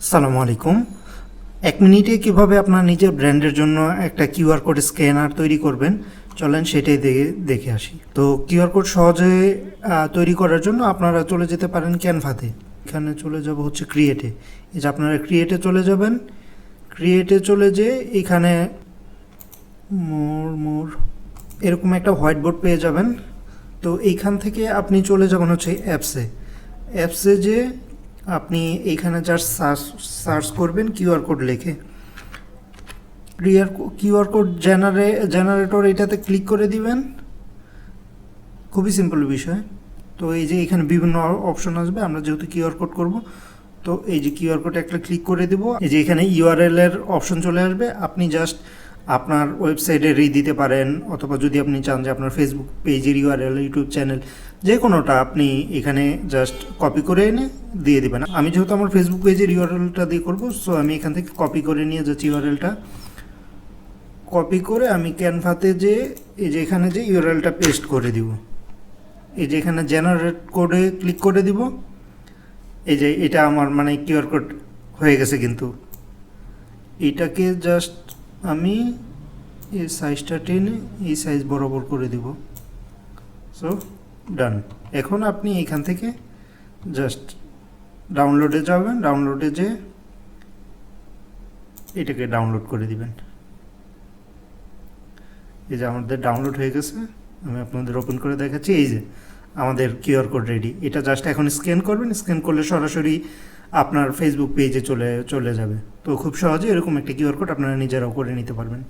আসসালামু আলাইকুম। ১ মিনিটে কিভাবে আপনার নিজের ব্র্যান্ডের জন্য একটা কিউআর কোড স্ক্যানার তৈরি করবেন, চলেন সেটাই দেখে আসি। তো কিউআর কোড সহজে তৈরি করার জন্য আপনারা চলে যেতে পারেন ক্যানভাতে। এখানে চলে যাব হচ্ছে ক্রিয়েটে। এই যে আপনারা ক্রিয়েটে চলে যাবেন। ক্রিয়েটে চলে যেয়ে এখানে মোর এরকম একটা হোয়াইট বোর্ড পেয়ে যাবেন। তো এইখান থেকে আপনি চলে যাবেন হচ্ছে অ্যাপসে যে আপনি এইখানে জাস্ট সার্চ করবেন কিউআর কোড লিখে। কিউআর কোড জেনারেটর এটাতে ক্লিক করে দিবেন। খুবই সিম্পল বিষয়। তো এই যে এখানে বিভিন্ন অপশন আসবে, আমরা যেহেতু কিউআর কোড করব, তো এই যে কিউআর কোড একটা ক্লিক করে দিব। এই যে এখানে ইউআরএল এর অপশন চলে আসবে, আপনি জাস্ট আপনার ওয়েবসাইটে দিতে পারেন, অথবা যদি আপনি চান যে আপনার ফেসবুক পেজের ইউআরএল, ইউটিউব চ্যানেল, যে কোনোটা আপনি এখানে জাস্ট কপি করে এনে দিয়ে দেবেন। আমি যেহেতু আমার ফেসবুক পেজের ইউআরএলটা দিয়ে করবো, সো আমি এখান থেকে কপি করে নিয়ে যাচ্ছি ইউআরএলটা। কপি করে আমি ক্যানভাতে যে এই যে এখানে যে ইউআরএলটা পেস্ট করে দিব। এই যে এখানে জেনারেট কোডে ক্লিক করে দিব। এই যে এটা আমার মানে কিউআর কোড হয়ে গেছে, কিন্তু এটাকে জাস্ট আমি এই সাইজটা টেনে এই সাইজ বরাবর করে দিব। সো ডান। এখন আপনি এখান থেকে জাস্ট ডাউনলোডে যাবেন, ডাউনলোডে যে এটাকে ডাউনলোড করে দিবেন। এই যে আমাদের ডাউনলোড হয়ে গেছে, আমি আপনাদের ওপেন করে দেখাচ্ছি। এই যে আমাদের কিউআর কোড রেডি। এটা জাস্ট এখন স্ক্যান করবেন, স্ক্যান করলে সরাসরি আপনার ফেসবুক পেজে চলে যাবে। তো খুব সহজে এরকম একটা কিউআর কোড আপনারা নিজেরাও করে নিতে পারবেন।